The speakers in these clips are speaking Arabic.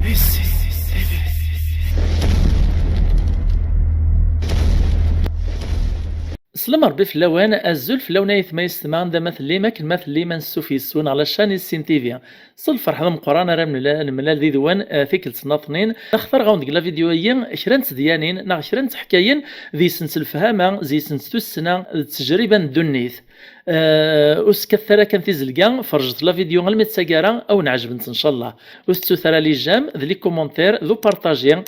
Messi TV. سلام ربي في اللوان الزول في اللون ما يستمع عند مثل لي ما كلمات لي ما نسوفيسون على شان السين تيفي صل فرحة مقرانا راه من ذي دوان ثيكل سناطنين نختار غاون ديك لا فيديوهين شرنت ديانين نا شرنت حكاين ذي سنس الفهامة زي سنس السنة تجربة دنيث كثر كان في زلقان فرجت لا فيديو غير متساكارا او نعجبنت ان شاء الله تثرى لي جام ذي كومونتير ذو بارطاجي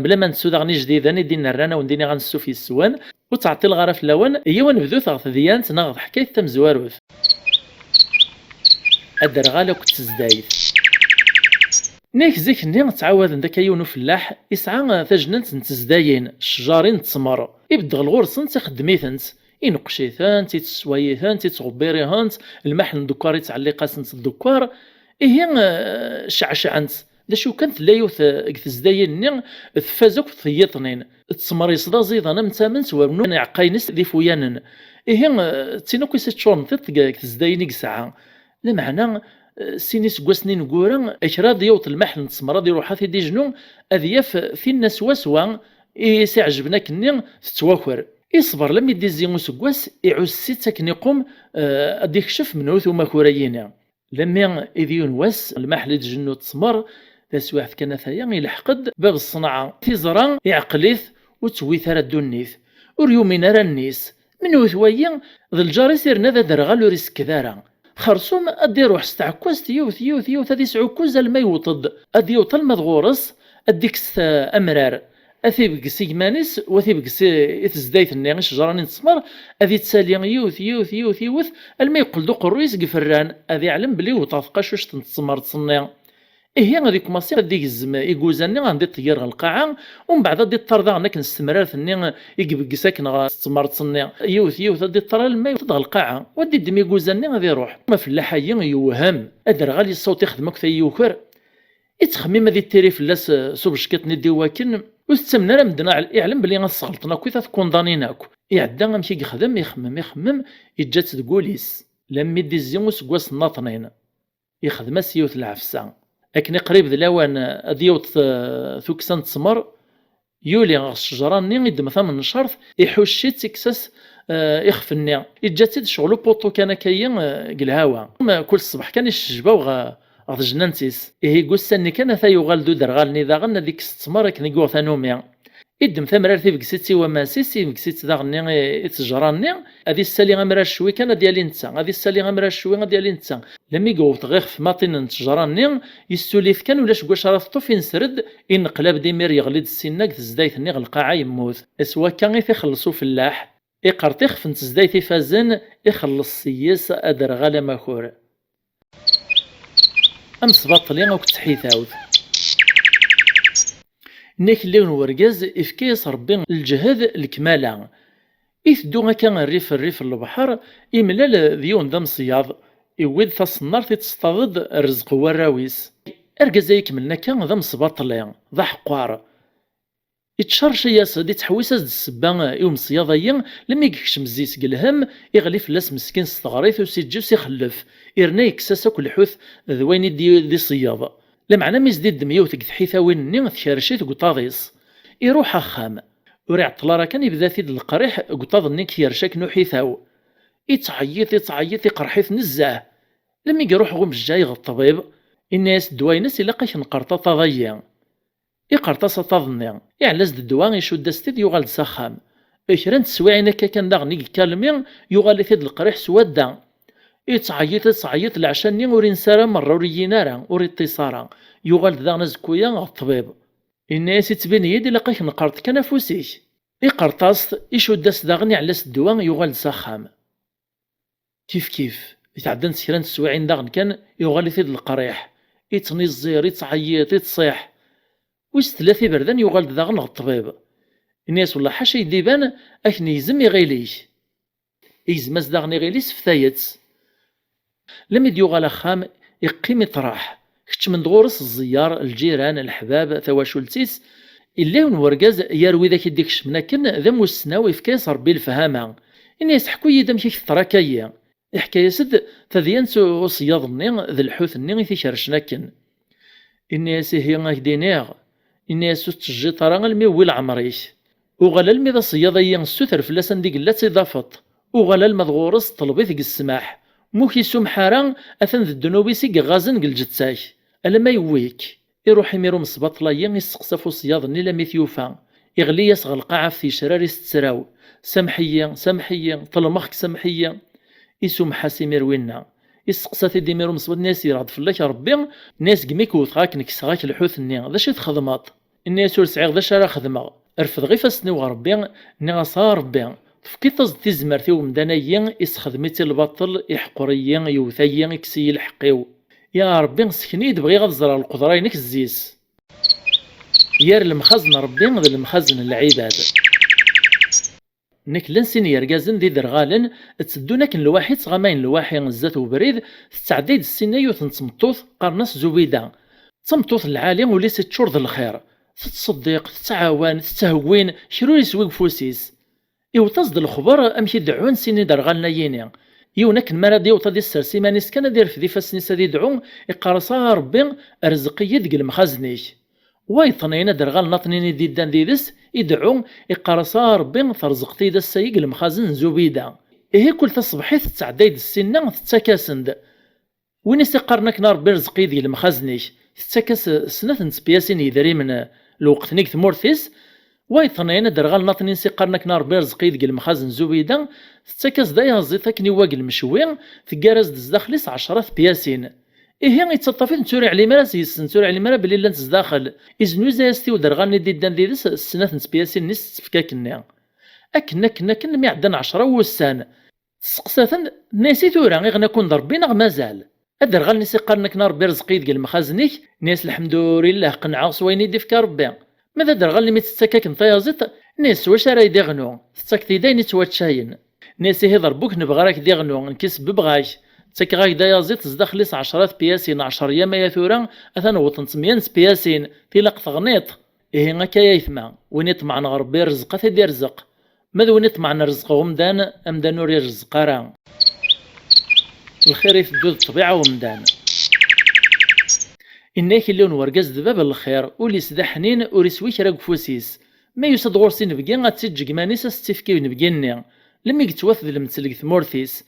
بلا ما نسو داغني جديده ندينا رانا ونديني غنسو في السوان وتعطي الغرف اللون هي ونبدو ثغث ديانت ناغض حكايه تمزواروث الدرغاله كنت تزدايد نيك زيك ني تعاود داك يونو فلاح يسعى تجننت نتزداين شجارين تسمر يبدغ الغرس تخدميثنت ينقشيثان تيتسوايثان تيتغبيريهانت المحل ندكار يتعلقات الدكار هي شعشعنت دا شو كانت لا يوث تزداين ني ثفازك ثيطنين تسمري صدا زيد انا متامنت ورنو عقاينس ذي فويانن هي تينوكي ستشون تزداينيك ساعه لمعنى سيني سكواسنين نقورا اشراد يوط المحل نتسمرا دي روحا في دي جنو اذياف في الناس واسوا يعجبنا كني تتواكر يصبر لم يدي زيمو سكواس يعوز سيتا كنيقوم اديك شف منوث وما كوريين لما اذيون واس المحل جنو تسمر تسواح كان ثايا يلحقد باب الصناعه تيزرا يعقليث وتويث راه دونيث وريومين راه النيس منو ثويا ذا الجاري سيرنا ذا درغالو ريسك دارا خرصوم ادي روح ستعكوز تيوث هادي سعكوز الما يوطد ادي يوطل مدغورس اديك امرار اثي بقس يمانيس وثي بقس يتزدايت النيغ شجراني نتسمر اذي تسالي يوث الما يقول دوق الرويس قفران اذي علم بلي وطافقاش واش تنتسمر تصنيع هي غادي كوماسي غادي يزم يجوزاني غندي طير القاعه ومن بعد غادي طردا هناك نستمرار ثني يقبق ساكن غتسمر تصنيع يوث غادي طرا الماء تضغ القاعه ودي دم يجوزاني غادي يروح ما في اللاحيه يوهم ادر غالي الصوت يخدمك في يوكر يتخمم هذه التيري فلاس صوب شكات ندي واكن وستمنا راه مدنا يعلم بلي غنصغلطنا كي تكوندانيناك يعدا غمشي يخمم يجات تقوليس لما يدي الزيمو سكواس الناطنين يخدم سيوث العفسه لكن قريب ذ الاوان اديوت ثوكسان تسمر يولي غا الشجراني يدم ثمن شرط يحوشي تكساس يخفني يجاتي شغلو بوطو كان كاين الهوا كل صباح كان يشجباو غا جنانتيس قوساني كان ثا يغال دو درغالني ذا غنا ديك التسمر كني قوة ثانوميا يدم ثمرار في بكسيتي وماسيسي بكسيت داغني يتجراني هذه السالي غمرار شوي كان ديالي نتا هذه السالي غمرار شوي ديالي نتا لما يقوط غير في ماطين نتجراني يستوليف كان ولاش كواش راه فين سرد ينقلب ديمير يغليد السناك تزدايت ني القاعه يموت اسوا كان يخلصوا فلاح يقرطيخ في تزدايت فازن يخلص سياس ادر غالا ماخور امصباطلين او كتحيثاوت نيك اللون ورقاز إفكيس ربي الجهد الكمالة إثدو كان الريف البحر إملال ذيون ذا مصياض إويد تصنار تتصطاد الرزق والراويس أرقاز يكملنا كان ذا مصباطلين ذا حقوار يتشرش ياسد يتحويس السبا يوم صياضيين لما يكشم الزيت قلهم يغلي فلاس مسكين ستغريث وسيجوس يخلف إرنا يكساسا كل حوث ذوين دي صياض لمعنى ميزديد دميوت كثحيثا وين ني ثكارشيت قطاضيس يروح اخام وريع طلارا كان يبدا ثيد القريح قطاض ني كيرشاك نوحيثاو يتعيط يقرحيث نزاه لما يروح غوم الجاي الطبيب الناس دوينس الا قاش نقرطا طاضيا يقرطا طاضني يعلز الدواء يشد ستيد يغال ساخام اكران تسواعينا كان داغني كالمين يغال ثيد القريح سوادا يتعيط العشان ورين سارة مرة ورينارا وريطيصارا يغال ذا نزكويا الطبيب الناس يتبين يدي لقاك نقرط كان فوسيك يقرطاس يشدس داغني على الدواء يغال ساخام كيف يتعدن سيران السواعين داغن كان يغال يثيد القريح يتنزير يتعيط يتصيح ويستلاثي بردان يغال داغن الطبيب الناس والله حاشا يديبان اكني يزم يغيليش يزمز داغني غيليس فتايت لما يديو خام يقيم يطراح كتش من دغورس الزيار الجيران الحباب ثواشولتيس إلا ورقاز يروي ذاك يديك شمنا كن ذا موسناوي في كيس ربي الفهامة إن يسحكو يدم كيك التراكية يحكي يسد تذيان صياض النين ذا الحوث النين في شرشنا كن إني سيهي غدينيغ إني سوت الجيطرة الميوي العمريش وغلا الميضا صياضيا السوتر فلاسن ديك لا تضافط وغلا المضغورس طلبي ثق السماح موكي سمحارا أثن ذا الدنوبيسي غازن قلجتساش ألا ما يويك يروح يميرو مصباط لايا يسقسفو صياضني لا ميثيوفا يغلي يسغل قاعة في شراري ستسراو سمحية سمحية طلمخك سمحية يسوم حاسي ميروينا يسقسا تيدي ميرو مصباط ناس يرعد فلاك ربي ناس قميك وثغاك نكسغاك الحوث النيا ذا شي تخدمات الناس ورسعيغ ذا شارع خدمة ارفض غي فاسني وربي ني صار ربي تفكي تزد تيزمرتي ومدانيا يسخدميتي الباطل يحقريا يوثيا يكسي الحقيو يا ربي سكني بغي غزر القدرة ينك الزيس يار المخزن ربي ذا المخزن العباد نك لنسين يرقازن ذي درغالن تسدونا كن الواحد صغامين الواحي الزات وبريد تتعديد السينايو تنصمطوث قرناس زبيدة تمطوث العالم وليس تشرد الخير تتصدق تتعاون تتهوين شرو يسوي فوسيس يوتصد الخبر امشي دعون سيني درغالنا ييني يونك المرا ديوطا دي السرسيمانيس كان دير في ذي فاسنيس دي دعون يقارصا ربي رزقية ديك المخازنيش وايطنينا درغال ناطنيني ديدان ديدس يدعون يقارصا ربي ترزقتي دا السيق المخازن زبيدة إيه كل تصبحي تتعدايد السنة تتكاسند وين يسيقارنك نار برزقي ديال المخازنيش تتكاس سنة نسبياسين يدري من الوقت نيك ثمورثيس وايطنينا درغال ناطنين سيقارنك نار برزقي ديال المخازن زبيدة تتكاس دايا زيتا كني واقل مشوي تقارز دزداخليس 10 بياسين إيه يتصطفي نتوري على مراس نتوري على مرا بلي لا نتزداخل إذن زاستي ودرغالني ديدان ديدس السنة نسبياسين نس تفكاكني أكن مي عدن 10 وسان سقساثن ناسي تورا غير نكون ضربينا مازال أدرغال نسي قارنك نار برزقي ديال المخازنيك ناس الحمد لله قنعوا سويني ديفك ربي ماذا درغال مي تتسكاك نطيازيط ناس واش راه يدغنو تسكتي داين تواتشاين ناس هي ضربوك نبغى راك ديغنو نكس ببغاش تسكي غاك دايازيط تزدخليس 10 بياسين 10 ياما يا ثورا اثنا وطن 8 بياسين تيلاق تغنيط إيه هكا يثما وين يطمع ربي رزق تدير رزق ماذا وين يطمع رزقهم دان أمدان وري رزق راه الخير يفدو الطبيعة ومدان إنك اللون ورقاز دباب الخير ولي سدا حنين وريسوي كراك فوسيس ما يسد غورسي نبقى غاتسجق مانيس استفكي نبقيني لما يتواثد المتسلق ثمورثيس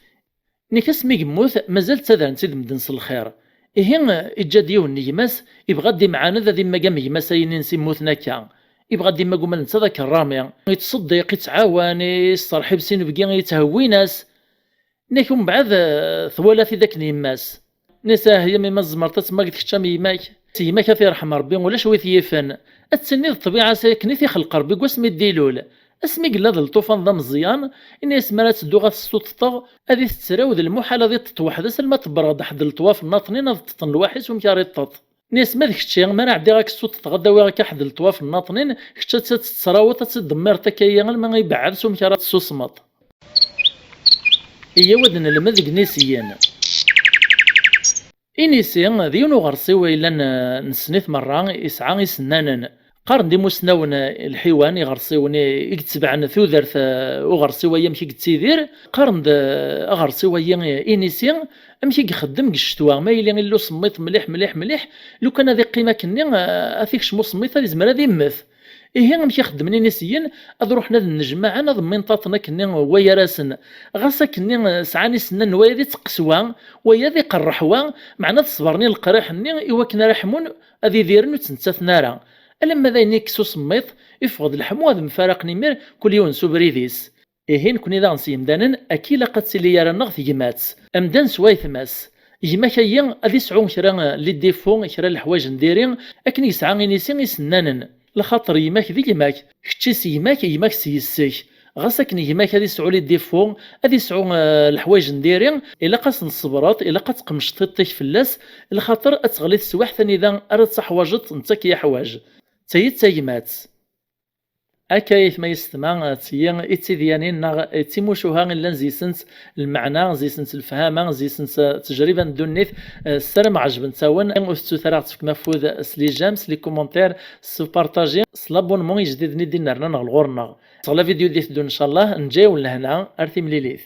نيكاس مي يموت مازال تذا نسيد مدنس الخير إيه إجا ديون نيماس يبغى دي معانا ذا ديما قام يماس ينسي موتنا كا يبغى ديما قوما ننسى ذاك الرامي يتصدق يتعاون يصرحي بسين بقي يتهوي ناس نيكم بعد ثوالث ذاك نيماس نسا هي مما زمرتات ما قلت كتشام يماك يماك في رحم ربي ولا شوي ثيفن التسني الطبيعة ساكني في خلق ربي واسمي الديلول اسمي قلا ذا الطوفان ذا مزيان إني اسمها تدو غا تسططغ هذه تتراود المحال هذه تتوحد سلما تبرد حد الطواف الناطنين هذا تطن الواحد ومكاري الطط ناس ما ذاك الشيء ما نعدي غاك الصوت تغدا غاك حد الطواف الناطنين كتا تتسراوط تدمر تكايا ما يبعد سمكارا السوسمط هي ودنا لما ذيك نسيان إنيسيان ذيونو غرسي ويلا نسنيث مرة يسعى يسنانن قارن دي مسناون الحيوان يغرسيوني يكتبعن ثوذرث وغرسي ويا مشي كتيدير قارن غرسي ويا إنيسيان امشي يخدم الشتوى ما يلي لو سميت مليح لو كان هذه قيمه كني اثيك شمو سميت هذه زمرا ذي مث إيه غنمشي خدمني نسيين أذ روحنا النجمة أنا ضمن طاطنا كني ويا راسن غاسا كني سعاني سنان ويا ذي تقسوا ويا ذي قرحوا معنا تصبرني القريح ني إوا كنا رحمون هذي ديرن وتنسات نارا ألما ذا نيكسو سميت يفقد الحمو هذا مفارق نمير كل يوم سوبريديس إيهين كوني ذا نسيم دانن أكيد لقد سيلي يرى نغث جمات أمدان سوايث ماس يما كاين غادي يسعون شرا لي ديفو شرا الحوايج نديرين اكن يسعى نيسين يسنانن لخاطر يماك ذيك يماك كتشي يماك سيسيك غاس كن يماك غادي يسعوا لي ديفو غادي يسعوا الحوايج نديرين الا قاس نصبرات الا قات قمشطيطيك فلاس لخاطر اتغلي السواح ثاني اذا ارد صح واجد انت كي حوايج تيمات أكايث ما يستمع تيان إتديانين تيموشوها إلا زيسنت المعنى زيسنت الفهامة زيسنت تجربة دونيث السلام عجبن تاون أستو ثلاث في مفوذ سلي جامس لي كومنتير سبارطاجي سلابونمون يجديد ندي نرنا نغورنا صغلا فيديو ديث دون إن شاء الله نجاو لهنا أرثي مليليث